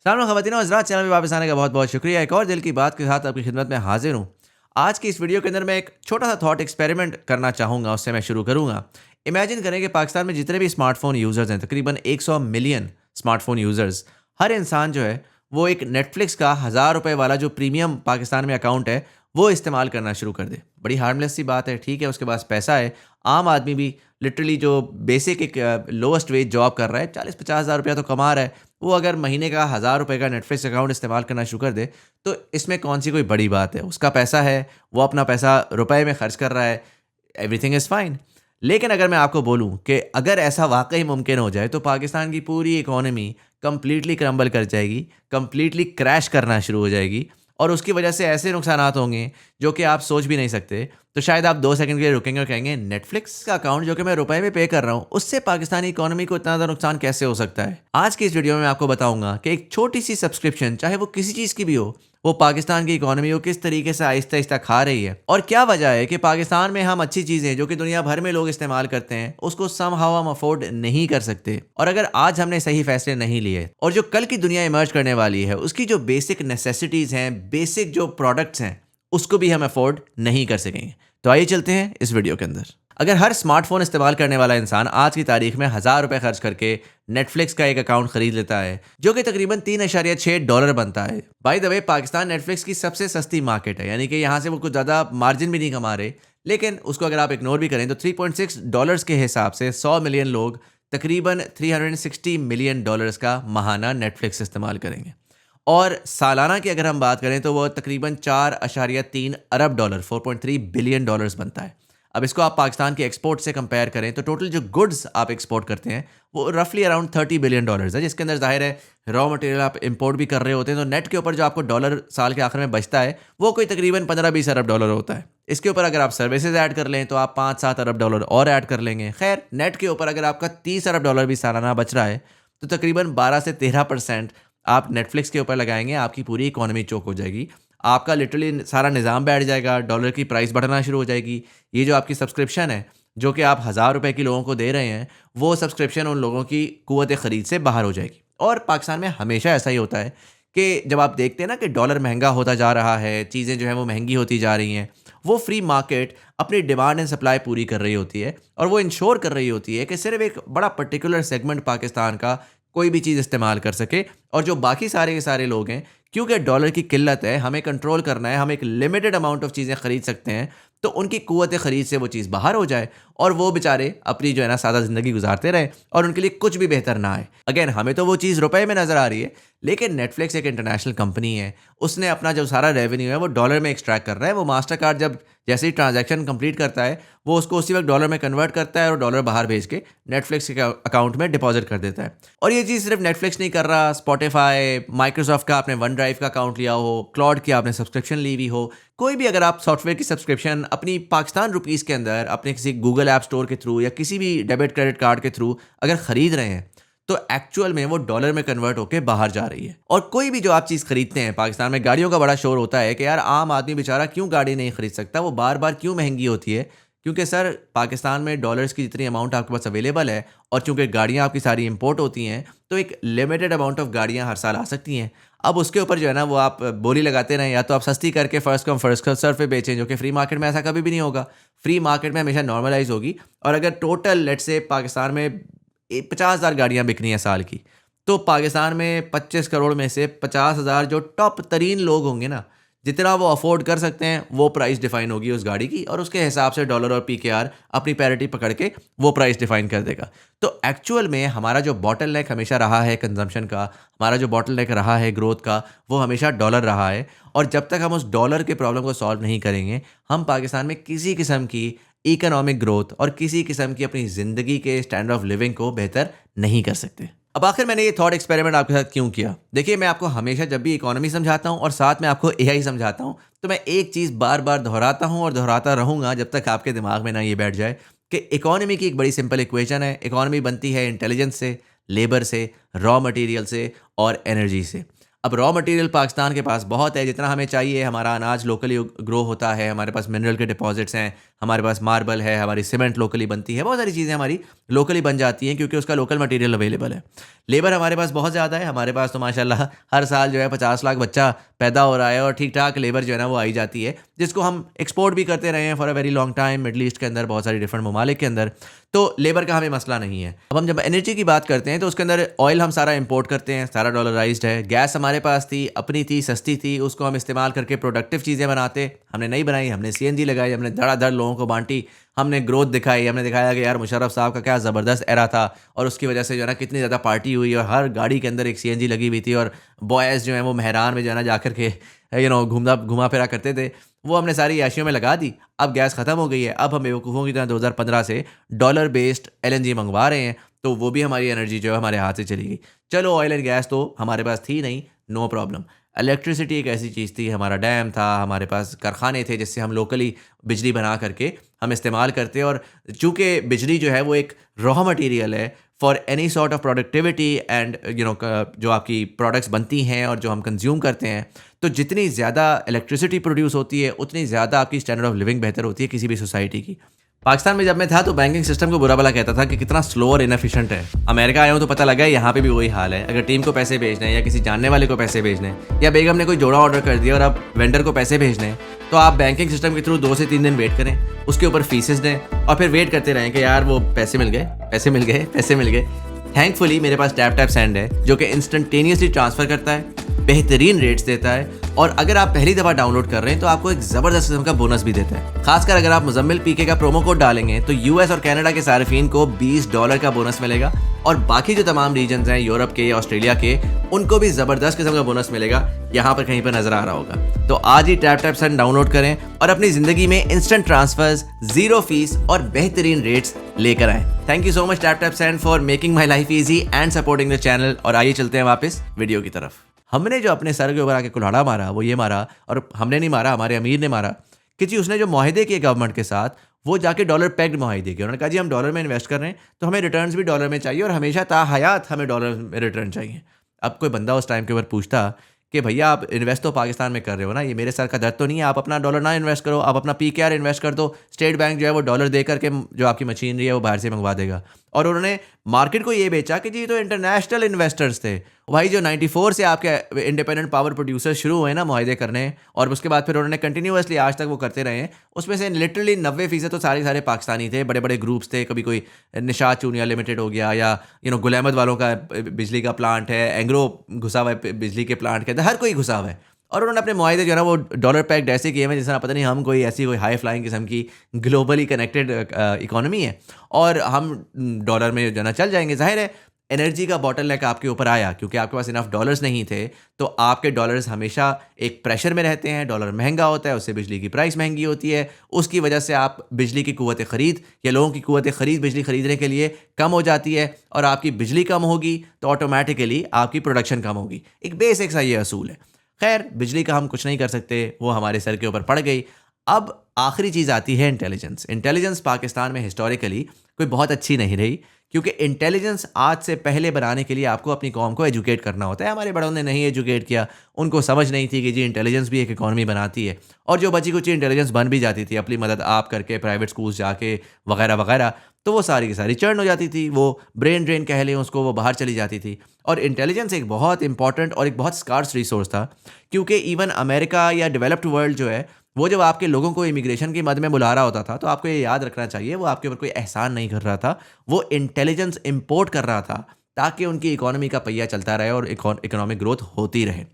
सामने ख़वातीन और हज़रात, चैनल में वापस आने का बहुत बहुत शुक्रिया। एक और दिल की बात के साथ आपकी खिदमत में हाजिर हूँ। आज की इस वीडियो के अंदर मैं एक छोटा सा थॉट एक्सपेरिमेंट करना चाहूँगा, उससे मैं शुरू करूँगा। इमेजिन करें कि पाकिस्तान में जितने भी स्मार्टफ़ोन यूज़र्स हैं, तकरीबन 100 मिलियन स्मार्टफ़ोन यूज़र्स, हर इंसान जो है वो एक नेटफ्लिक्स का ₹1000 वाला जो प्रीमियम पाकिस्तान में अकाउंट है, वो इस्तेमाल करना शुरू कर दे। बड़ी हार्मलेस सी बात है, ठीक है, उसके पास पैसा है। आम आदमी भी लिटरली जो बेसिक एक लोएस्ट वेज जॉब कर रहा है, 40-50 हज़ार रुपया तो कमा रहा है, वो अगर महीने का ₹1000 का नेटफ्लिक्स अकाउंट इस्तेमाल करना शुरू कर दे, तो इसमें कौन-सी कोई बड़ी बात है? उसका पैसा है, वो अपना पैसा रुपए में खर्च कर रहा है, एवरीथिंग इज़ फाइन। लेकिन अगर मैं आपको बोलूँ कि अगर ऐसा वाक़ई मुमकिन हो जाए, तो पाकिस्तान की पूरी इकॉनमी कंप्लीटली क्रम्बल कर जाएगी, कंप्लीटली क्रैश करना शुरू हो जाएगी और उसकी वजह से ऐसे नुकसानात होंगे, जो कि आप सोच भी नहीं सकते। तो शायद आप 2 सेकंड के लिए रुकेंगे और कहेंगे, नेटफ्लिक्स का अकाउंट जो कि मैं रुपए में पे कर रहा हूँ, उससे पाकिस्तानी इकोनॉमी को इतना ज़्यादा नुकसान कैसे हो सकता है? आज की इस वीडियो में मैं आपको बताऊँगा कि एक छोटी-सी सब्सक्रिप्शन, चाहे वो किसी चीज़ की भी हो, वो पाकिस्तान की इकोनॉमी को किस तरीके से आहिस्ता-आहिस्ता खा रही है और क्या वजह है कि पाकिस्तान में हम अच्छी चीज़ें जो कि दुनिया भर में लोग इस्तेमाल करते हैं, उसको समहाउ हम अफोर्ड नहीं कर सकते। और अगर आज हमने सही फैसले नहीं लिए और जो कल की दुनिया इमर्ज करने वाली है, उसकी जो बेसिक नेसेसिटीज़ हैं, बेसिक जो प्रोडक्ट्स हैं, उसको भी हम अफोर्ड नहीं कर सकेंगे। तो आइए चलते हैं इस वीडियो के अंदर। अगर हर स्मार्टफ़ोन इस्तेमाल करने वाला इंसान आज की तारीख में ₹1000 खर्च करके नेटफ्लिक्स का एक अकाउंट खरीद लेता है, जो कि तकरीबन $3.6 बनता है। By the way, Pakistan Netflix की सबसे सस्ती मार्केट है, यानी कि यहाँ से वो कुछ ज़्यादा मार्जिन भी नहीं कमा रहे। लेकिन उसको अगर आप इग्नोर भी करें तो $3.6 के हिसाब से 100 मिलियन लोग तकरीबन $360 मिलियन का माहाना नेटफ्लिक्स इस्तेमाल करेंगे। और सालाना की अगर हम बात करें तो वो तकरीबन 4.3 अरब डॉलर, $4.3 बिलियन बनता है। अब इसको आप पाकिस्तान के एक्सपोर्ट से कंपेयर करें तो टोटल जो गुड्स आप एक्सपोर्ट करते हैं, वो रफली अराउंड $30 बिलियन है, जिसके अंदर ज़ाहिर है रॉ मटेरियल आप इंपोर्ट भी कर रहे होते हैं, तो नेट के ऊपर जो आपको डॉलर साल के आखिर में बचता है, वो कोई तकरीबन 15-20 अरब डॉलर होता है। इसके ऊपर अगर आप सर्विसेज ऐड कर लें तो आप 5-7 अरब डॉलर और ऐड कर लेंगे। खैर, नेट के ऊपर अगर आपका 30 अरब डॉलर भी सालाना बच रहा है, तो तकरीबन 12 से 13% आप नेटफ्लिक्स के ऊपर लगाएँगे, आपकी पूरी इकोनॉमी चोक हो जाएगी। आपका लिटरली सारा निज़ाम बैठ जाएगा, डॉलर की प्राइस बढ़ना शुरू हो जाएगी। ये जो आपकी सब्सक्रिप्शन है, जो कि आप ₹1000 की लोगों को दे रहे हैं, वो सब्सक्रिप्शन उन लोगों की कुव्वत खरीद से बाहर हो जाएगी। और पाकिस्तान में हमेशा ऐसा ही होता है कि जब आप देखते हैं ना कि डॉलर महँगा होता जा रहा है, चीज़ें जो हैं वो महँगी होती जा रही हैं, वो फ्री मार्केट अपनी डिमांड एंड सप्लाई पूरी कर रही होती है और वो इंश्योर कर रही होती है कि सिर्फ़ एक बड़ा पर्टिकुलर सेगमेंट पाकिस्तान का कोई भी चीज़ इस्तेमाल कर सके और जो बाकी सारे के सारे लोग हैं, क्योंकि डॉलर की किल्लत है, हमें कंट्रोल करना है, हम एक लिमिटेड अमाउंट ऑफ चीज़ें खरीद सकते हैं, तो उनकी कुव्वत खरीद से वो चीज़ बाहर हो जाए और वो बेचारे अपनी जो है ना सादा ज़िंदगी गुजारते रहें और उनके लिए कुछ भी बेहतर ना आए। अगेन, हमें तो वो चीज़ रुपए में नज़र आ रही है, लेकिन नेटफ्लिक्स एक इंटरनेशनल कंपनी है, उसने अपना जो सारा रेवेन्यू है वो डॉलर में एक्सट्रैक्ट कर रहा है। वो मास्टर कार्ड जब जैसे ही ट्रांजैक्शन कंप्लीट करता है, वो उसको उसी वक्त डॉलर में कन्वर्ट करता है और डॉलर बाहर भेज के नेटफ्लिक्स के अकाउंट में डिपॉजिट कर देता है। और ये चीज़ सिर्फ नेटफ्लिक्स नहीं कर रहा, स्पॉटिफाई, माइक्रोसॉफ्ट का आपने वन ड्राइव का अकाउंट लिया हो, क्लाउड की आपने सब्सक्रिप्शन ली हुई हो, कोई भी अगर आप सॉफ्टवेयर की सब्सक्रिप्शन अपनी पाकिस्तान रुपीज़ के अंदर अपने किसी गूगल ऐप स्टोर के थ्रू या किसी भी डेबिट क्रेडिट कार्ड के थ्रू अगर खरीद रहे हैं, तो एक्चुअल में वो डॉलर में कन्वर्ट होकर बाहर जा रही है। और कोई भी जो आप चीज़ खरीदते हैं, पाकिस्तान में गाड़ियों का बड़ा शोर होता है कि यार आम आदमी बेचारा क्यों गाड़ी नहीं खरीद सकता, वो बार बार क्यों महंगी होती है? क्योंकि सर, पाकिस्तान में डॉलर्स की जितनी अमाउंट आपके पास अवेलेबल है और चूंकि गाड़ियाँ आपकी सारी इंपोर्ट होती हैं, तो एक लिमिटेड अमाउंट ऑफ गाड़ियाँ हर साल आ सकती हैं। अब उसके ऊपर जो है ना वो आप बोली लगाते रहें, या तो आप सस्ती करके फर्स्ट कम फर्स्ट सर्व पे बेचें, जो कि फ्री मार्केट में ऐसा कभी भी नहीं होगा। फ्री मार्केट में हमेशा नॉर्मलाइज होगी। और अगर टोटल लेट्स से पाकिस्तान में 50,000 गाड़ियाँ बिकनी है साल की, तो पाकिस्तान में 25 करोड़ में से 50,000 जो टॉप तरीन लोग होंगे ना, जितना वो अफोर्ड कर सकते हैं, वो प्राइस डिफाइन होगी उस गाड़ी की और उसके हिसाब से डॉलर और पीकेआर अपनी पैरिटी पकड़ के वो प्राइस डिफाइन कर देगा। तो एक्चुअल में हमारा जो बॉटल नेक हमेशा रहा है कंजम्पशन का, हमारा जो बॉटल नेक रहा है ग्रोथ का, वो हमेशा डॉलर रहा है। और जब तक हम उस डॉलर के प्रॉब्लम को सॉल्व नहीं करेंगे, हम पाकिस्तान में किसी किस्म की इकोनॉमिक ग्रोथ और किसी किस्म की अपनी ज़िंदगी के स्टैंडर्ड ऑफ लिविंग को बेहतर नहीं कर सकते। अब आखिर मैंने ये थॉट एक्सपेरिमेंट आपके साथ क्यों किया? देखिए, मैं आपको हमेशा जब भी इकोनॉमी समझाता हूँ और साथ में आपको एआई समझाता हूँ, तो मैं एक चीज़ बार-बार दोहराता हूँ और दोहराता रहूँगा जब तक आपके दिमाग में ना ये बैठ जाए कि इकोनॉमी की एक बड़ी सिंपल इक्वेशन है। इकोनॉमी बनती है इंटेलिजेंस से, लेबर से, रॉ मटेरियल से और एनर्जी से। अब रॉ मटेरियल पाकिस्तान के पास बहुत है, जितना हमें चाहिए। हमारा अनाज लोकली ग्रो होता है, हमारे पास मिनरल के डिपॉजिट्स हैं, हमारे पास मार्बल है, हमारी सीमेंट लोकली बनती है, बहुत सारी चीज़ें हमारी लोकली बन जाती हैं क्योंकि उसका लोकल मटेरियल अवेलेबल है। लेबर हमारे पास बहुत ज़्यादा है, हमारे पास तो माशाल्लाह हर साल जो है 50 लाख बच्चा पैदा हो रहा है और ठीक-ठाक लेबर जो है ना वो आई जाती है, जिसको हम एक्सपोर्ट भी करते रहे हैं for a very long time middle east के अंदर, बहुत सारी डिफरेंट ममालिक के अंदर। तो लेबर का हमें मसला नहीं है। अब हम जब एनर्जी की बात करते हैं तो उसके अंदर ऑयल हम सारा इंपोर्ट करते हैं, सारा डॉलराइज्ड है। गैस हमारे पास थी, अपनी थी, सस्ती थी, उसको हम इस्तेमाल करके प्रोडक्टिव चीज़ें बनाते। हमने नहीं बनाई, हमने सीएनजी लगाई, हमने धड़ाधड़ लोगों को बांटी, हमने ग्रोथ दिखाई, हमने दिखाया कि यार मुशर्रफ साहब का क्या ज़बरदस्त एरा था और उसकी वजह से जो है ना कितनी ज़्यादा पार्टी हुई और हर गाड़ी के अंदर एक सीएनजी लगी हुई थी और बॉयज़ जो हैं वो मेहरान में जो है ना जाकर के घूमा फिरा करते थे। वो हमने सारी याशियों में लगा दी। अब गैस ख़त्म हो गई है, अब हम बेवकूफ़ों की तरह 2015 से डॉलर बेस्ड एलएनजी मंगवा रहे हैं, तो वो भी हमारी एनर्जी जो है हमारे हाथ से चली गई। चलो ऑयल एंड गैस तो हमारे पास थी नहीं, नो प्रॉब्लम। इलेक्ट्रिसिटी एक ऐसी चीज़ थी, हमारा डैम था, हमारे पास कारखाने थे जिससे हम लोकली बिजली बना करके हम इस्तेमाल करते। और चूँकि बिजली जो है वो एक रॉ मटेरियल है for any sort of productivity and जो आपकी प्रोडक्ट्स बनती हैं और जो हम कंज्यूम करते हैं, तो जितनी ज़्यादा इलेक्ट्रिसिटी प्रोड्यूस होती है उतनी ज़्यादा आपकी स्टैंडर्ड ऑफ लिविंग बेहतर होती है किसी भी सोसाइटी की। पाकिस्तान में जब मैं था तो बैंकिंग सिस्टम को बुरा भला कहता था कि कितना स्लो और इनएफिशिएंट है। अमेरिका आया हूँ तो पता लगा है यहाँ पे भी वही हाल है। अगर टीम को पैसे भेजने हैं या किसी जानने वाले को पैसे भेजने हैं या बेगम ने कोई जोड़ा ऑर्डर कर दिया और अब वेंडर को पैसे भेजने हैं, तो आप बैंकिंग सिस्टम के थ्रू 2 से 3 दिन वेट करें, उसके ऊपर फीसेस दें और फिर वेट करते रहें कि यार वो पैसे मिल गए, पैसे मिल गए, पैसे मिल गए। थैंकफुली मेरे पास टैप टैप सेंड है जो कि इंस्टेंटेनियसली ट्रांसफ़र करता है, बेहतरीन रेट्स देता है और अगर आप पहली दफ़ा डाउनलोड कर रहे हैं तो आपको एक ज़बरदस्त किस्म का बोनस भी देता है। खासकर अगर आप मुजम्मिल पीके का प्रोमो कोड डालेंगे तो यूएस और कनाडा के सार्फिन को $20 का बोनस मिलेगा और बाकी जो तमाम रीजन्स हैं यूरोप के, ऑस्ट्रेलिया के, उनको भी ज़बरदस्त किस्म का बोनस मिलेगा। यहाँ पर कहीं पर नज़र आ रहा होगा। तो आज ही टैप टैप सेंड डाउनलोड करें और अपनी ज़िंदगी में इंस्टेंट ट्रांसफर्स, ज़ीरो फीस और बेहतरीन रेट्स लेकर आएँ। Thank you so much tap tap send for making my life easy and supporting the channel. और आइए चलते हैं वापस वीडियो की तरफ। हमने जो अपने सर के ऊपर आके कुल्हाड़ा मारा वो ये मारा, और हमने नहीं मारा, हमारे अमीर ने मारा कि जी उसने जो माहिदे किए गवर्नमेंट के साथ वो जाके डॉलर पैक्ड माहिदे किए। उन्होंने कहा जी हम डॉलर में इन्वेस्ट कर रहे हैं तो हमें रिटर्न्स भी डॉलर में चाहिए और हमेशा ताहयात हमें डॉलर में रिटर्न चाहिए। अब कोई बंदा उस टाइम के ऊपर पूछता कि भैया आप इन्वेस्ट तो पाकिस्तान में कर रहे हो ना, ये मेरे सर का दर्द तो नहीं है, आप अपना डॉलर ना इन्वेस्ट करो, आप अपना पीकेआर इन्वेस्ट कर दो, स्टेट बैंक जो है वो डॉलर दे करके जो आपकी मशीनरी है वो बाहर से मंगवा देगा। और उन्होंने मार्केट को ये बेचा कि जी तो इंटरनेशनल इन्वेस्टर्स थे भाई, जो 94 से आपके इंडिपेंडेंट पावर प्रोड्यूसर शुरू हुए ना मुआहदे करने, और उसके बाद फिर उन्होंने कंटिन्यूसली आज तक वो करते रहे हैं। उसमें से लिटरली 90% तो सारे पाकिस्तानी थे, बड़े बड़े ग्रुप्स थे। कभी कोई निशात चूनिया लिमिटेड हो गया या गुल अहमद वालों का बिजली का प्लांट है, एंग्रो घुसा हुआ है बिजली के प्लांट के अंदर, हर कोई घुसा हुआ है। और उन्होंने अपने मुआहदे जो है ना वो डॉलर पैक्ड ऐसे किए हैं जिस तरह पता नहीं हम कोई ऐसी कोई हाई फ्लाइंग किस्म की ग्लोबली कनेक्टेड इकोनॉमी है और हम डॉलर में जो है ना चल जाएंगे। जाहिर है एनर्जी का बॉटलनेक आपके ऊपर आया क्योंकि आपके पास इनफ डॉलर्स नहीं थे, तो आपके डॉलर्स हमेशा एक प्रेशर में रहते हैं। डॉलर महंगा होता है, उससे बिजली की प्राइस महंगी होती है, उसकी वजह से आप बिजली की कुव्वत ख़रीद या लोगों की कुव्वत ख़रीद बिजली ख़रीदने के लिए कम हो जाती है और आपकी बिजली कम होगी तो ऑटोमेटिकली आपकी प्रोडक्शन कम होगी। एक बेसिक सा ये असूल है। खैर बिजली का हम कुछ नहीं कर सकते, वो हमारे सर के ऊपर पड़ गई। अब आखिरी चीज़ आती है इंटेलिजेंस। इंटेलिजेंस पाकिस्तान में हिस्टोरिकली कोई बहुत अच्छी नहीं रही क्योंकि इंटेलिजेंस आज से पहले बनाने के लिए आपको अपनी कौम को एजुकेट करना होता है। हमारे बड़ों ने नहीं एजुकेट किया, उनको समझ नहीं थी कि जी इंटेलिजेंस भी एक इकॉनमी बनाती है। और जो बची कुछ इंटेलिजेंस बन भी जाती थी अपनी मदद आप करके प्राइवेट स्कूल्स जाके वगैरह वगैरह, तो वो सारी की सारी चर्न हो जाती थी, वो ब्रेन ड्रेन कह लें उसको, वो बाहर चली जाती थी। और इंटेलिजेंस एक बहुत इंपॉर्टेंट और एक बहुत स्कार्स रिसोर्स था क्योंकि इवन अमेरिका या डेवलप्ड वर्ल्ड जो है वो जब आपके लोगों को इमिग्रेशन की मद में बुला रहा होता था तो आपको ये याद रखना चाहिए वो आपके ऊपर कोई एहसान नहीं कर रहा था, वो इंटेलिजेंस इंपोर्ट कर रहा था ताकि उनकी इकोनॉमी का पहिया चलता रहे और इकोनॉमिक ग्रोथ होती रहे।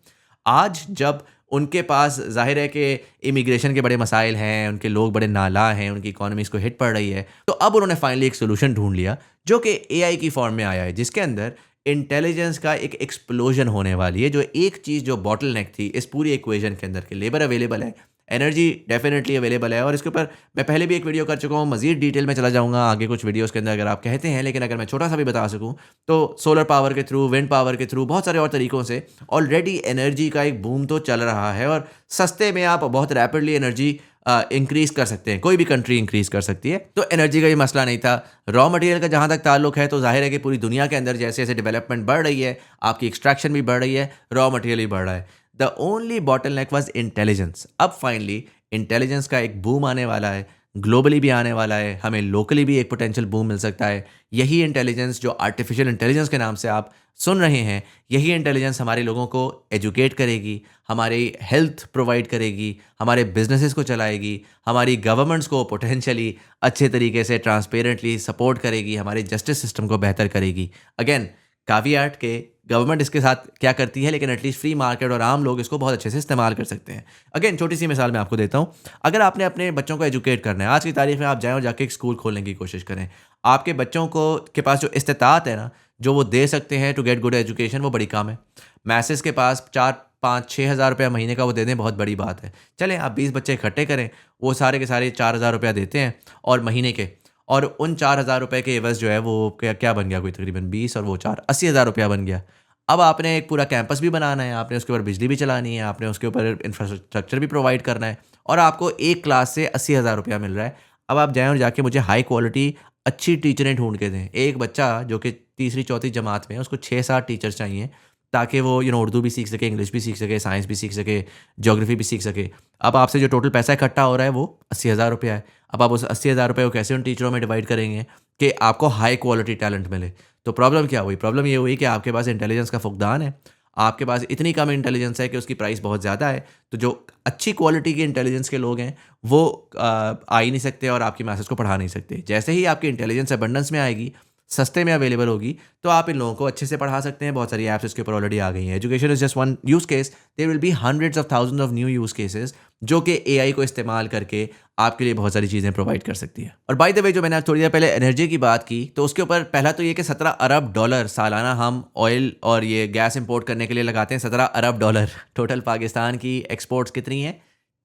आज जब उनके पास जाहिर है कि इमिग्रेशन के बड़े मसाइल हैं, उनके लोग बड़े नाला हैं, उनकी इकोनॉमी इसको हिट पड़ रही है, तो अब उन्होंने फाइनली एक सोल्यूशन ढूंढ लिया जो कि एआई की फॉर्म में आया है, जिसके अंदर इंटेलिजेंस का एक एक्सप्लोजन होने वाली है। जो एक चीज़ जो बॉटल नेक थी इस पूरी इक्वेशन के अंदर कि लेबर अवेलेबल है, एनर्जी डेफिनेटली अवेलेबल है और इसके ऊपर मैं पहले भी एक वीडियो कर चुका हूँ, मज़ीद डिटेल में चला जाऊँगा आगे कुछ वीडियोज़ के अंदर अगर आप कहते हैं, लेकिन अगर मैं छोटा-सा भी बता सकूँ, तो सोलर पावर के थ्रू, विंड पावर के थ्रू, बहुत सारे और तरीकों से ऑलरेडी एनर्जी का एक बूम तो चल रहा है और सस्ते में आप बहुत रैपिडली एनर्जी इंक्रीज़ कर सकते हैं, कोई भी कंट्री इंक्रीज़ कर सकती है। तो एनर्जी का ये मसला नहीं था। रॉ मटेरियल का जहाँ तक ताल्लुक है, तो ज़ाहिर है कि पूरी दुनिया के अंदर जैसे-जैसे डेवलपमेंट बढ़ रही है, आपकी एक्सट्रैक्शन भी बढ़ रही है, रॉ मटेरियल भी बढ़ रहा है। The only bottleneck was intelligence. अब फाइनली इंटेलिजेंस का एक बूम आने वाला है, ग्लोबली भी आने वाला है, हमें लोकली भी एक पोटेंशियल बूम मिल सकता है। यही इंटेलिजेंस जो आर्टिफिशियल इंटेलिजेंस के नाम से आप सुन रहे हैं, यही इंटेलिजेंस हमारे लोगों को एजुकेट करेगी, हमारी हेल्थ प्रोवाइड करेगी, हमारे बिजनेसेस को चलाएगी, हमारी गवर्नमेंट्स को पोटेंशियली अच्छे तरीके से ट्रांसपेरेंटली सपोर्ट करेगी, हमारे जस्टिस सिस्टम को बेहतर करेगी। अगेन कावियाट के गवर्नमेंट इसके साथ क्या करती है, लेकिन एटलीस्ट फ्री मार्केट और आम लोग इसको बहुत अच्छे से इस्तेमाल कर सकते हैं। अगेन छोटी सी मिसाल मैं आपको देता हूँ। अगर आपने अपने बच्चों को एजुकेट करना है, आज की तारीख में आप जाएँ और जाके एक स्कूल खोलने की कोशिश करें। आपके बच्चों को के पास जो इस्तिताअत है ना, जो वो दे सकते हैं टू गेट गुड एजुकेशन, वो बड़ी कम है। मैसेज के पास 4-5-6 हज़ार रुपया महीने का वो दे दें, बहुत बड़ी बात है। चलें आप 20 बच्चे इकट्ठे करें, वो सारे के सारे 4,000 रुपया देते हैं और महीने के, और उन 4,000 रुपए के एवज़ जो है वो क्या क्या बन गया, कोई तकरीबन 20 और वो 4 80,000 रुपया बन गया। अब आपने एक पूरा कैंपस भी बनाना है, आपने उसके ऊपर बिजली भी चलानी है, आपने उसके ऊपर इंफ्रास्ट्रक्चर भी प्रोवाइड करना है और आपको एक क्लास से 80,000 रुपया मिल रहा है। अब आप जाएँ और जाके मुझे हाई क्वालिटी अच्छी टीचरें ढूँढ के दें। एक बच्चा जो कि तीसरी-चौथी जमात में है, उसको 6-7 टीचर्स चाहिए ताकि वो उर्दू भी सीख सके, इंग्लिश भी सीख सके, साइंस भी सीख सके, ज्योग्राफी भी सीख सके। अब आपसे जो टोटल पैसा इकट्ठा हो रहा है वो 80,000 रुपया है। अब आप उस 80,000 रुपये को कैसे उन टीचरों में डिवाइड करेंगे कि आपको हाई क्वालिटी टैलेंट मिले? तो प्रॉब्लम क्या हुई? प्रॉब्लम ये हुई कि आपके पास इंटेलिजेंस का फुकदान है। आपके पास इतनी कम इंटेलिजेंस है कि उसकी प्राइस बहुत ज़्यादा है। तो जो अच्छी क्वालिटी के इंटेलिजेंस के लोग हैं, वो आ ही नहीं सकते और आपकी मैसेज को पढ़ा नहीं सकते। जैसे ही आपकी इंटेलिजेंस अबंडेंस में आएगी, सस्ते में अवेलेबल होगी, तो आप इन लोगों को अच्छे से पढ़ा सकते हैं। बहुत सारी ऐप्स इसके ऊपर ऑलरेडी आ गई हैं। Education is just one use case, there will be hundreds of thousands of new use cases जो कि एआई को इस्तेमाल करके आपके लिए बहुत सारी चीज़ें प्रोवाइड कर सकती है। और बाय द वे, जो मैंने थोड़ी देर पहले एनर्जी की बात की, तो उसके ऊपर पहला तो ये कि 17 अरब डॉलर सालाना हम ऑयल और ये गैस इंपोर्ट करने के लिए लगाते हैं। 17 अरब डॉलर। टोटल पाकिस्तान की एक्सपोर्ट्स कितनी है?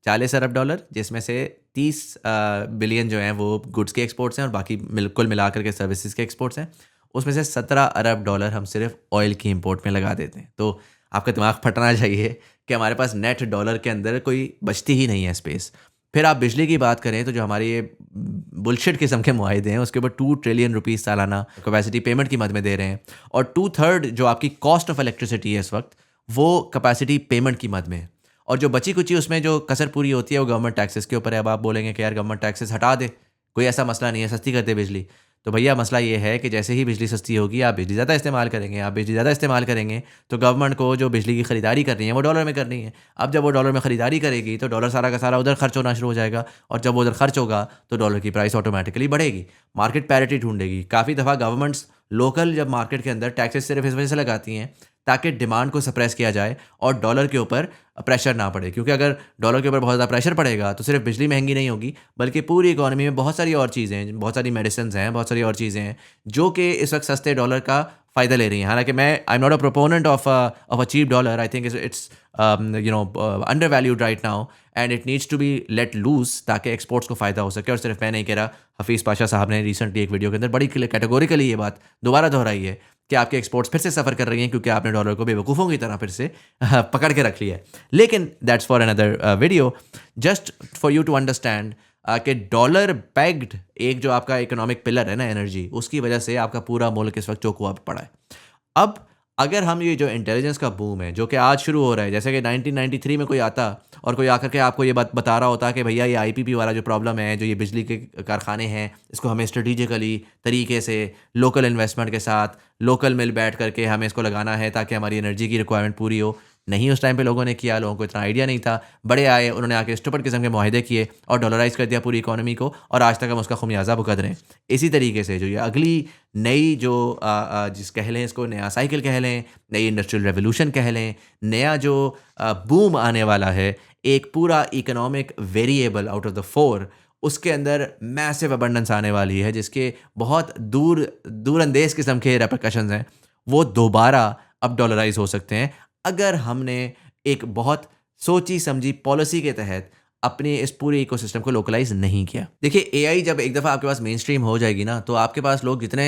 40 अरब डॉलर, जिसमें से 30 बिलियन जो हैं वो गुड्स के एक्सपोर्ट्स हैं और बाकी कुल मिला करके सर्विसेज के एक्सपोर्ट्स हैं। उसमें से 17 अरब डॉलर हम सिर्फ ऑयल की इंपोर्ट में लगा देते हैं। तो आपका दिमाग फटना चाहिए कि हमारे पास नेट डॉलर के अंदर कोई बचती ही नहीं है स्पेस। फिर आप बिजली की बात करें तो जो हमारे ये बुलशिट किस्म के मुआहदे हैं, उसके ऊपर 2 ट्रिलियन रुपीज़ सालाना कैपेसिटी पेमेंट की मद में दे रहे हैं और 2/3 जो आपकी कॉस्ट ऑफ इलेक्ट्रिसिटी है इस वक्त, वो कैपेसिटी पेमेंट की मद में है। और जो बची कुची उसमें जो कसर पूरी होती है वो गवर्नमेंट टैक्सेस के ऊपर है। अब आप बोलेंगे कि यार गवर्नमेंट टैक्सेस हटा दे, कोई ऐसा मसला नहीं है, सस्ती कर दे बिजली। तो भैया मसला ये है कि जैसे ही बिजली सस्ती होगी, आप बिजली ज़्यादा इस्तेमाल करेंगे, आप बिजली ज़्यादा इस्तेमाल करेंगे, तो गवर्नमेंट को जो बिजली की खरीदारी करनी है वो डॉलर में करनी है। अब जब वो डॉलर में खरीदारी करेगी तो डॉलर सारा का सारा उधर खर्च होना शुरू हो जाएगा और जब वो उधर खर्च होगा तो डॉलर की प्राइस ऑटोमेटिकली बढ़ेगी, मार्केट पैरिटी ढूंढेगी। काफ़ी दफ़ा गवर्नमेंट्स लोकल जब मार्केट के अंदर टैक्सेस सिर्फ इस वजह से लगाती हैं ताकि डिमांड को सप्रेस किया जाए और डॉलर के ऊपर प्रेशर ना पड़े, क्योंकि अगर डॉलर के ऊपर बहुत ज़्यादा प्रेशर पड़ेगा तो सिर्फ बिजली महंगी नहीं होगी, बल्कि पूरी इकोनॉमी में बहुत सारी और चीज़ें हैं, बहुत सारी मेडिसिन हैं, बहुत सारी और चीज़ें हैं जो कि इस वक्त सस्ते डॉलर का फ़ायदा ले रही हैं। हालांकि मैं I am not a proponent of a cheap dollar. I think it's undervalued right now and it needs to be let loose ताकि एक्सपोर्ट्स को फ़ायदा हो सके। और सिर्फ मैं नहीं कह रहा, हफीज़ पाशा साहब ने रिसेंटली एक वीडियो के अंदर बड़ी कैटेगोरिकली ये बात दोबारा दोहराई है कि आपके एक्सपोर्ट्स फिर से सफ़र कर रही हैं क्योंकि आपने डॉलर को बेवकूफ़ों की तरह फिर से पकड़ के रख लिया है। लेकिन that's for another video, just for you to understand कि डॉलर पैग्ड एक जो आपका इकोनॉमिक पिलर है ना एनर्जी, उसकी वजह से आपका पूरा मुल्क इस वक्त चौकुआ पे पड़ा है। अब अगर हम ये जो इंटेलिजेंस का बूम है जो कि आज शुरू हो रहा है, जैसे कि 1993 में कोई आता और कोई आकर के आपको ये बात बता रहा होता कि भैया ये आईपीपी वाला जो प्रॉब्लम है, जो ये बिजली के कारखाने हैं, इसको हमें स्ट्रेटिजिकली तरीके से लोकल इन्वेस्टमेंट के साथ लोकल मिल बैठ करके हमें इसको लगाना है ताकि हमारी एनर्जी की रिक्वायरमेंट पूरी हो। नहीं उस टाइम पे लोगों ने किया, लोगों को इतना आइडिया नहीं था। बड़े आए, उन्होंने आके स्टूपिड किस्म के मुआहदे किए और डॉलराइज कर दिया पूरी इकोनॉमी को और आज तक हम उसका खुमियाजा भुगत रहे हैं। इसी तरीके से जो ये अगली नई जो जिस कह लें, इसको नया साइकिल कह लें, नई इंडस्ट्रियल रेवोल्यूशन कह लें, नया जो बूम आने वाला है, एक पूरा economic variable out of the 4, उसके अंदर मैसिव अबंडेंस आने वाली है जिसके बहुत दूरअंदेज किस्म के रेपरकशंस हैं। वो दोबारा अब डॉलराइज हो सकते हैं अगर हमने एक बहुत सोची समझी पॉलिसी के तहत अपने इस पूरे इकोसिस्टम को लोकलाइज नहीं किया। देखिए एआई जब एक दफ़ा आपके पास मेन स्ट्रीम हो जाएगी ना, तो आपके पास लोग जितने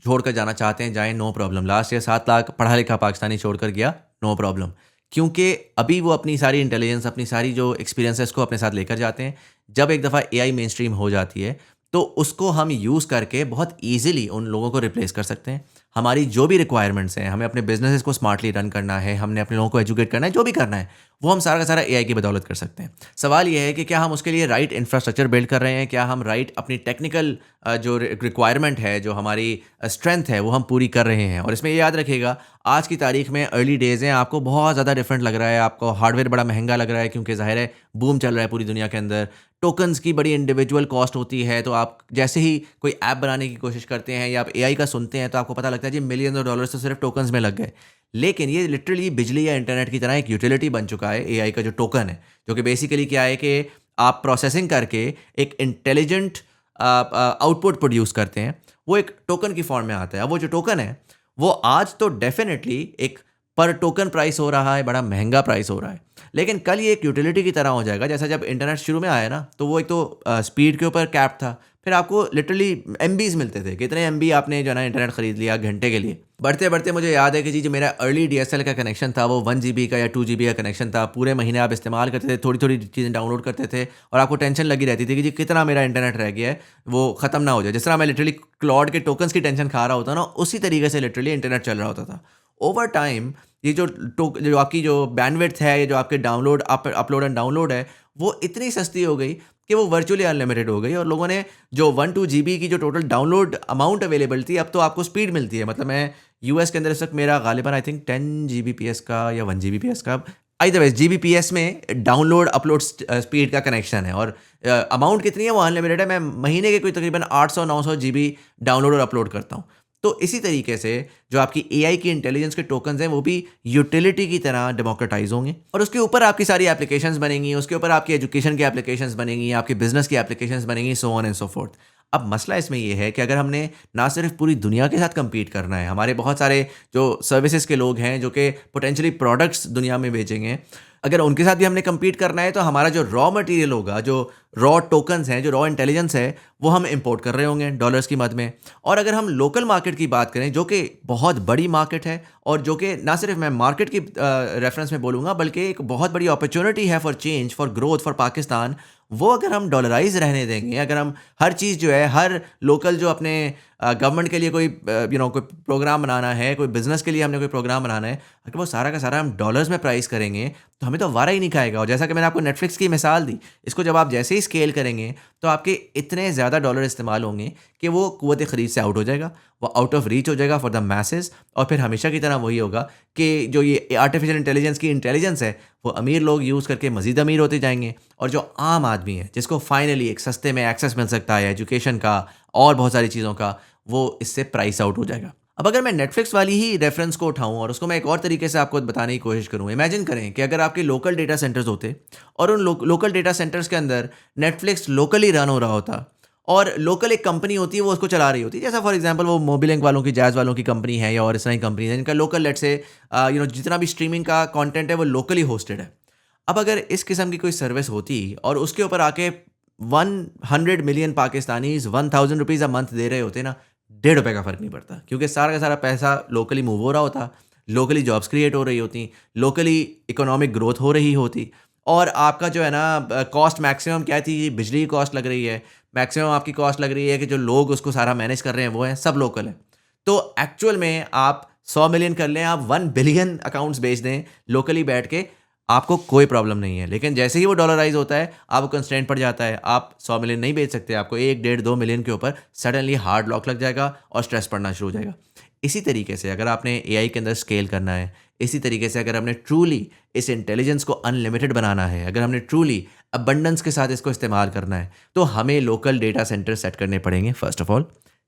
छोड़कर जाना चाहते हैं जाएं, no problem. Last year 7 lakh पढ़ा लिखा पाकिस्तानी छोड़कर गया, नो प्रॉब्लम। क्योंकि अभी वो अपनी सारी इंटेलिजेंस, अपनी सारी जो एक्सपीरियंस है उसको अपने साथ लेकर जाते हैं। जब एक दफ़ा एआई मेन स्ट्रीम हो जाती है तो उसको हम यूज़ करके बहुत ईजिली उन लोगों को रिप्लेस कर सकते हैं। हमारी जो भी रिक्वायरमेंट्स हैं, हमें अपने बिजनेसेस को स्मार्टली रन करना है, हमने अपने लोगों को एजुकेट करना है, जो भी करना है वो हम सारा का सारा एआई की बदौलत कर सकते हैं। सवाल ये है कि क्या हम उसके लिए राइट इंफ्रास्ट्रक्चर बिल्ड कर रहे हैं, क्या हम राइट अपनी टेक्निकल जो रिक्वायरमेंट है, जो हमारी स्ट्रेंथ है वो हम पूरी कर रहे हैं। और इसमें ये याद रखिएगा, आज की तारीख में अर्ली डेज़ हैं, आपको बहुत ज़्यादा डिफरेंट लग रहा है, आपको हार्डवेयर बड़ा महंगा लग रहा है क्योंकि ज़ाहिर है बूम चल रहा है पूरी दुनिया के अंदर। टोकन्स की बड़ी इंडिविजुअल कॉस्ट होती है, तो आप जैसे ही कोई ऐप बनाने की कोशिश करते हैं या आप एआई का सुनते हैं तो आपको पता लगता है जी मिलियंस ऑफ डॉलर्स तो सिर्फ टोकन्स में लग गए। लेकिन ये लिटरली बिजली या इंटरनेट की तरह एक यूटिलिटी बन चुका है एआई का जो टोकन है, जो कि बेसिकली क्या है कि आप प्रोसेसिंग करके एक इंटेलिजेंट आउटपुट प्रोड्यूस करते हैं, वो एक टोकन की फॉर्म में आता है। अब वो जो टोकन है वो आज तो डेफिनेटली एक पर टोकन प्राइस हो रहा है, बड़ा महंगा प्राइस हो रहा है, लेकिन कल ये एक यूटिलिटी की तरह हो जाएगा। जैसा जब इंटरनेट शुरू में आया ना, तो वो एक तो स्पीड के ऊपर कैप था, फिर आपको लिटरली एमबीज मिलते थे, कितने एमबी आपने जो है ना इंटरनेट खरीद लिया घंटे के लिए। बढ़ते बढ़ते मुझे याद है कि जी जो मेरा अर्ली डीएसएल का कनेक्शन था वो 1 GB का या 2 GB का कनेक्शन था। पूरे महीने आप इस्तेमाल करते थे, थोड़ी थोड़ी चीज़ें डाउनलोड करते थे और आपको टेंशन लगी रहती थी कि जी कितना मेरा इंटरनेट रह गया है, वो ख़त्म ना हो जाए। जिस तरह मैं लिटरली क्लॉड के टोकन्स की टेंशन खा रहा होता ना, उसी तरीके से लिटरली इंटरनेट चल रहा होता था। ओवर टाइम ये जो आपकी जो बैंडविड्थ है, ये जो आपके डाउनलोड अपलोड एंड डाउनलोड है, वो इतनी सस्ती हो गई कि वो वर्चुअली अनलिमिटेड हो गई और लोगों ने जो 1-2 GB की जो टोटल डाउनलोड अमाउंट अवेलेबल थी, अब तो आपको स्पीड मिलती है। मतलब मैं यूएस के अंदर इस वक्त मेरा गालिबन आई थिंक 10 GBps का या 1 GBps का, आइदर वेज GBps में डाउनलोड अपलोड स्पीड का कनेक्शन है और अमाउंट कितनी है वो अनलिमिटेड है। मैं महीने के कोई तकरीबन 800-900 GB डाउनलोड और अपलोड करता हूँ। तो इसी तरीके से जो आपकी एआई की इंटेलिजेंस के टोकन्स हैं वो भी यूटिलिटी की तरह डेमोक्रेटाइज होंगे और उसके ऊपर आपकी सारी एप्लीकेशंस बनेंगी, उसके ऊपर आपकी एजुकेशन की एप्लीकेशंस बनेंगी, आपके बिजनेस की एप्लीकेशंस बनेंगी, so on and so fourth. अब मसला इसमें ये है कि अगर हमने ना सिर्फ पूरी दुनिया के साथ compete करना है, हमारे बहुत सारे जो सर्विसेज के लोग हैं जो कि पोटेंशियली प्रोडक्ट्स दुनिया में बेचेंगे, अगर उनके साथ भी हमने compete करना है तो हमारा जो रॉ मटेरियल होगा, जो रॉ टोकन्स हैं, जो रॉ इंटेलिजेंस है, वो हम इंपोर्ट कर रहे होंगे डॉलर्स की मद में। और अगर हम लोकल मार्केट की बात करें जो कि बहुत बड़ी मार्केट है और जो कि ना सिर्फ मैं मार्केट की रेफरेंस में बोलूँगा बल्कि एक बहुत बड़ी अपॉर्चुनिटी है for change, for growth, for Pakistan, वो अगर हम डॉलराइज रहने देंगे, अगर हम हर चीज़ जो है, हर लोकल जो अपने गवर्नमेंट के लिए कोई कोई प्रोग्राम बनाना है, कोई बिजनेस के लिए हमने कोई प्रोग्राम बनाना है, अगर वो सारा का सारा हम डॉलर्स में प्राइस करेंगे तो हमें तो वारा ही नहीं खाएगा। और जैसा कि मैंने आपको नेटफ्लिक्स की मिसाल दी, इसको जब आप जैसे ही स्केल करेंगे तो आपके इतने ज़्यादा डॉलर इस्तेमाल होंगे कि वो कुव्वत ख़रीद से आउट हो जाएगा, वो आउट ऑफ रीच हो जाएगा फॉर द मैसेज। और फिर हमेशा की तरह वही होगा कि जो ये आर्टिफिशियल इंटेलिजेंस की इंटेलिजेंस है वो अमीर लोग यूज़ करके मज़ीद अमीर होते जाएंगे और जो आम आदमी है जिसको फाइनली एक सस्ते में एक्सेस मिल सकता है एजुकेशन का और बहुत सारी चीज़ों का, वो इससे प्राइस आउट हो जाएगा। अब अगर मैं नेटफ्लिक्स वाली ही रेफरेंस को उठाऊं और उसको मैं एक और तरीके से आपको बताने की कोशिश करूं, इमेजिन करें कि अगर आपके लोकल डेटा सेंटर्स होते और उन लोकल डेटा सेंटर्स के अंदर नेटफ्लिक्स लोकली रन हो रहा होता और लोकल एक कंपनी होती है वो उसको चला रही होती है। जैसा फॉर एग्जांपल वो मोबिलिंक वालों की, जैज़ वालों की कंपनी है या और इस तरह की कंपनी है जिनका लोकल लेट से जितना भी स्ट्रीमिंग का कंटेंट है वो लोकली होस्टेड है। अब अगर इस किस्म की कोई सर्विस होती और उसके ऊपर आके 100 million Pakistanis 1000 rupees a month दे रहे होते ना, ₹1.5 का फ़र्क नहीं पड़ता क्योंकि सारा का सारा पैसा लोकली मूव हो रहा होता, लोकली जॉब्स क्रिएट हो रही होती, लोकली इकोनॉमिक ग्रोथ हो रही होती और आपका जो है ना कॉस्ट मैक्सिमम क्या थी, बिजली की कॉस्ट लग रही है, मैक्सिमम आपकी कॉस्ट लग रही है कि जो लोग उसको सारा मैनेज कर रहे हैं वो हैं सब लोकल है। तो एक्चुअल में आप 100 मिलियन कर लें, आप 1 बिलियन अकाउंट्स बेच दें लोकली बैठ के, आपको कोई प्रॉब्लम नहीं है। लेकिन जैसे ही वो डॉलराइज होता है आपको कंस्ट्रेंट पड़ जाता है, आप 100 मिलियन नहीं बेच सकते, आपको 1, 1.5, 2 मिलियन के ऊपर सडनली हार्ड लॉक लग जाएगा और स्ट्रेस पड़ना शुरू हो जाएगा। इसी तरीके से अगर आपने एआई के अंदर स्केल करना है, इसी तरीके से अगर हमने ट्रूली इस इंटेलिजेंस को अनलिमिटेड बनाना है, अगर हमने ट्रूली अबंडेंस के साथ इसको इस्तेमाल करना है, तो हमें लोकल डेटा सेंटर सेट करने पड़ेंगे first of all.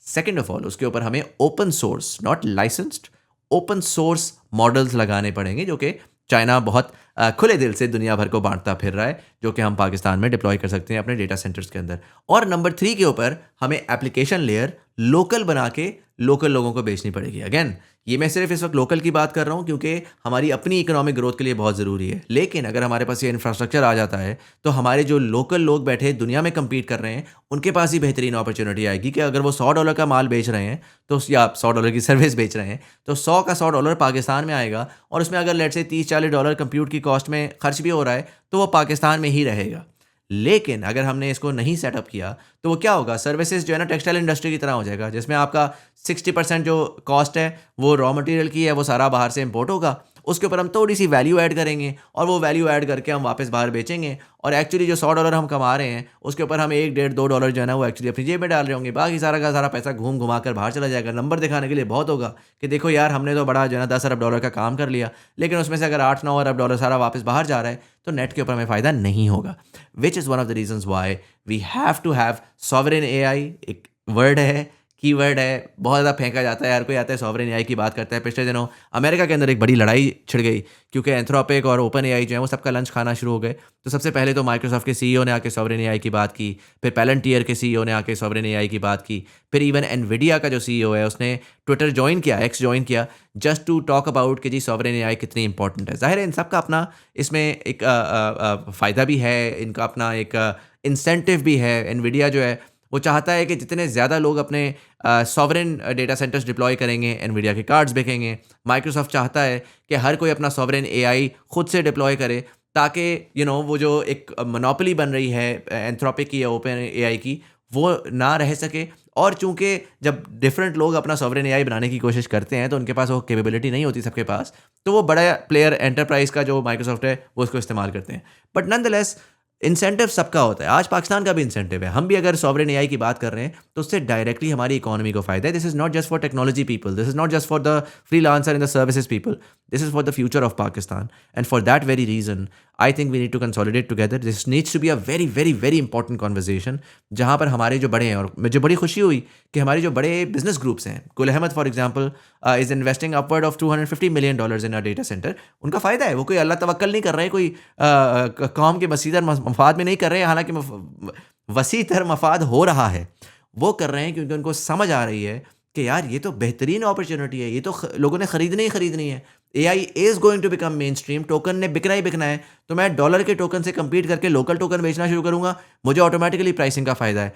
Second of all उसके ऊपर हमें open source, not licensed, open source models लगाने पड़ेंगे जो कि चाइना बहुत खुले दिल से दुनिया भर को बांटता फिर रहा है, जो कि हम पाकिस्तान में डिप्लॉय कर सकते हैं अपने डेटा सेंटर्स के अंदर। और नंबर 3 के ऊपर हमें एप्लीकेशन लेयर लोकल बना के लोकल लोगों को बेचनी पड़ेगी। अगेन ये मैं सिर्फ इस वक्त लोकल की बात कर रहा हूँ क्योंकि हमारी अपनी इकोनॉमिक ग्रोथ के लिए बहुत ज़रूरी है। लेकिन अगर हमारे पास ये इंफ्रास्ट्रक्चर आ जाता है तो हमारे जो लोकल लोग बैठे दुनिया में कम्पीट कर रहे हैं उनके पास ही बेहतरीन अपॉर्चुनिटी आएगी कि अगर वो $100 का माल बेच रहे हैं तो या $100 की सर्विस बेच रहे हैं तो 100 का $100 पाकिस्तान में आएगा और उसमें अगर लेट से $30-40 कंप्यूट की कॉस्ट में खर्च भी हो रहा है तो वो पाकिस्तान में ही रहेगा। लेकिन अगर हमने इसको नहीं सेटअप किया तो वो क्या होगा, सर्विसेज जो है ना टेक्सटाइल इंडस्ट्री की तरह हो जाएगा जिसमें आपका 60% जो कॉस्ट है वो रॉ मटेरियल की है, वो सारा बाहर से इंपोर्ट होगा। उसके ऊपर हम थोड़ी सी वैल्यू ऐड करेंगे और वो वैल्यू ऐड करके हम वापस बाहर बेचेंगे और एक्चुअली जो $100 हम कमा रहे हैं उसके ऊपर हम 1-1.5-$2 जो है ना वो एक्चुअली अपनी जेब में डाल रहे होंगे। बाकी सारा का सारा पैसा घूम घुमा कर बाहर चला जाएगा। नंबर दिखाने के लिए बहुत होगा कि देखो यार हमने तो बड़ा जो है ना $10 अरब का काम कर लिया, लेकिन उसमें से अगर $8-9 अरब सारा वापस बाहर जा रहा है तो नेट के ऊपर हमें फ़ायदा नहीं होगा। Which is one of the reasons why we have to have sovereign AI. एक वर्ड है, कीवर्ड है, बहुत ज़्यादा फेंका जाता है, हर कोई आता है सॉवरेन एआई की बात करता है। पिछले दिनों अमेरिका के अंदर एक बड़ी लड़ाई छिड़ गई क्योंकि एंथ्रोपिक और ओपन एआई जो है वो सबका लंच खाना शुरू हो गए। तो सबसे पहले तो माइक्रोसॉफ्ट के सीईओ ने आके सॉवरेन एआई की बात की, फिर पैलंटियर के सीईओ ने आके सॉवरेन एआई की बात की, फिर इवन एनवीडिया का जो सीईओ है उसने ट्विटर ज्वाइन किया, एक्स ज्वाइन किया, जस्ट टू टॉक अबाउट कि जी सॉवरेन एआई कितनी इंपॉर्टेंट है। जाहिर है इन सबका अपना इसमें एक फ़ायदा भी है, इनका अपना एक इंसेंटिव भी है। एनवीडिया जो है वो चाहता है कि जितने ज़्यादा लोग अपने सॉवरेन डेटा सेंटर्स डिप्लॉय करेंगे एनवीडिया के कार्ड्स बिकेंगे। माइक्रोसॉफ्ट चाहता है कि हर कोई अपना सॉवरेन एआई खुद से डिप्लॉय करे ताकि वो जो एक मोनोपोली बन रही है एंथ्रोपिक की या ओपन एआई की वो ना रह सके। और चूंकि जब डिफरेंट लोग अपना सॉवरेन एआई बनाने की कोशिश करते हैं तो उनके पास वो कैपेबिलिटी नहीं होती सबके पास, तो वो बड़ा प्लेयर एंटरप्राइज का जो माइक्रोसॉफ्ट है वो उसको इस्तेमाल करते हैं। बट नॉनदलेस इंसेंटिव सबका होता है। आज पाकिस्तान का भी इंसेंटिव है। हम भी अगर सॉवरेन एआई की बात कर रहे हैं तो उससे डायरेक्टली हमारी इकोनॉमी को फायदा है। This is not just for technology people, this is not just for the freelancer in the services people, this is for the future of Pakistan. And for that very reason I think we need to consolidate together. This needs to be a very very very important conversation जहाँ पर हमारे जो बड़े हैं, और मुझे बड़ी खुशी हुई कि हमारे जो बड़े बिजनेस ग्रुप्स हैं, Gul Ahmed for example is investing upward of $250 million in a data centre. उनका फ़ायदा है, वो कोई अल्लाह तवक्कल नहीं कर रहे हैं, कोई कौम के मसीदर मफाद में नहीं कर रहे हैं, हालांकि वसी तर मफाद हो रहा है। वो कर रहे हैं क्योंकि उनको समझ आ रही है कि यार ये तो बेहतरीन अपॉर्चुनिटी है, ये तो लोगों ने खरीदनी ही खरीदनी है। AI is going to become main stream, token ने बिकना ही बिकना है, तो मैं डॉलर के टोकन से compete करके लोकल टोकन बेचना शुरू करूंगा, मुझे ऑटोमेटिकली प्राइसिंग का फ़ायदा है।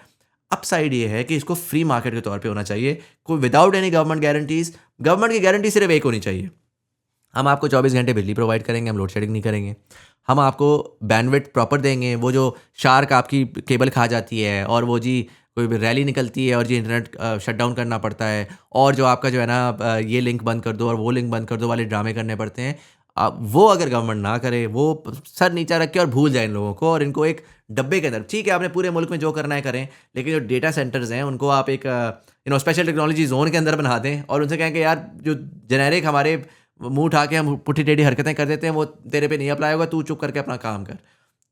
अपसाइड ये है कि इसको फ्री मार्केट के तौर पे होना चाहिए, कोई without any government guarantees. Government की गारंटी सिर्फ एक होनी चाहिए, हम आपको 24 घंटे बिजली प्रोवाइड करेंगे, हम लोड शेडिंग नहीं करेंगे, हम आपको बैंडविड्थ प्रॉपर देंगे। वो जो शार्क आपकी केबल खा जाती है और वो जी कोई भी रैली निकलती है और जी इंटरनेट शट डाउन करना पड़ता है और जो आपका जो है ना ये लिंक बंद कर दो और वो लिंक बंद कर दो वाले ड्रामे करने पड़ते हैं, वो अगर गवर्नमेंट ना करे, वो सर नीचा रख के और भूल जाए इन लोगों को और इनको एक डब्बे के अंदर, ठीक है आपने पूरे मुल्क में जो करना है करें, लेकिन जो डेटा सेंटर्स हैं उनको आप एक स्पेशल टेक्नोलॉजी जोन के अंदर बना दें और उनसे कहें कि यार जो जेनेरिक हमारे मुंह उठा के हम पुट्ठी टेढ़ी हरकतें कर देते हैं वो तेरे पे नहीं अप्लाई होगा, तू चुप करके अपना काम कर।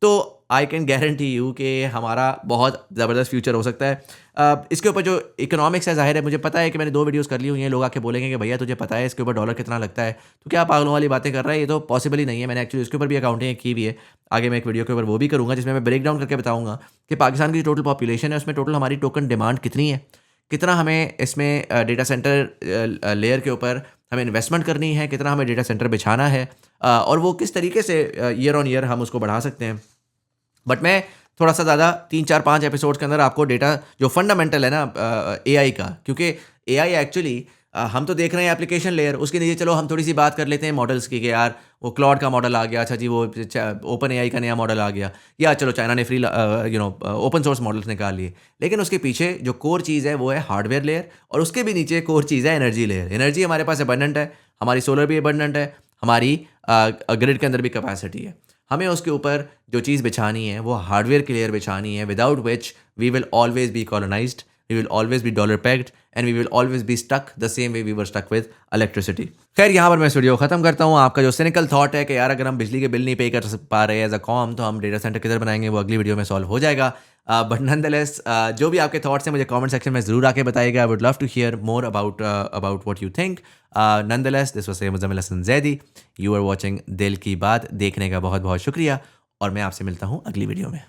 तो आई कैन गारंटी यू कि हमारा बहुत ज़बरदस्त फ्यूचर हो सकता है। इसके ऊपर जो इकोनॉमिक्स है, जाहिर है मुझे पता है कि मैंने 2 वीडियोस कर ली हुई हैं, लोग आके बोलेंगे कि भैया तुझे पता है इसके ऊपर डॉलर कितना लगता है, तो क्या पागलों वाली बातें कर रहा है, ये तो पॉसिबल ही नहीं है। मैंने एक्चुअली इसके ऊपर भी अकाउंटिंग की भी है, आगे मैं एक वीडियो के ऊपर वो भी करूँगा जिसमें मैं ब्रेक डाउन करके बताऊँगा कि पाकिस्तान की जो टोटल पॉपुलेशन है उसमें टोटल हमारी टोकन डिमांड कितनी है, कितना हमें इसमें डेटा सेंटर लेयर के ऊपर हमें इन्वेस्टमेंट करनी है, कितना हमें डेटा सेंटर बिछाना है और वो किस तरीके से ईयर ऑन ईयर हम उसको बढ़ा सकते हैं। बट मैं थोड़ा सा ज़्यादा 3-4-5 एपिसोड्स के अंदर आपको डेटा जो फंडामेंटल है ना एआई का, क्योंकि एआई एक्चुअली हम तो देख रहे हैं एप्लीकेशन लेयर, उसके नीचे चलो हम थोड़ी सी बात कर लेते हैं मॉडल्स की कि यार वो क्लॉड का मॉडल आ गया, अच्छा जी वो ओपन एआई का नया मॉडल आ गया, या चलो चाइना ने फ्री ओपन सोर्स मॉडल्स निकाल लिए, लेकिन उसके पीछे जो कोर चीज़ है वो है हार्डवेयर लेयर और उसके भी नीचे कोर चीज़ है एनर्जी लेयर। एनर्जी हमारे पास अबंडेंट है, हमारी सोलर भी अबंडेंट है, हमारी ग्रिड के अंदर भी कैपेसिटी है, हमें उसके ऊपर जो चीज़ बिछानी है वो हार्डवेयर की लेयर बिछानी है, without which we will always be colonised, we will always be dollar pegged and we will always be stuck the same way we were stuck with electricity। खैर यहाँ पर मैं इस वीडियो ख़त्म करता हूँ। आपका जो सिनिकल थॉट है कि यार अगर हम बिजली के बिल नहीं पे कर पा रहे एज अ कॉम तो हम डेटा सेंटर किधर बनाएंगे, वो अगली वीडियो में सॉल्व हो जाएगा। बट नॉनदलेस जो भी आपके थॉट्स हैं मुझे कमेंट सेक्शन में ज़रूर आके बताइएगा। I would love to hear more about what you think. Nonetheless this was Muzammil Hasan Zaidi, you are watching Dil Ki बात। देखने का बहुत बहुत शुक्रिया और मैं आपसे मिलता हूँ अगली वीडियो में।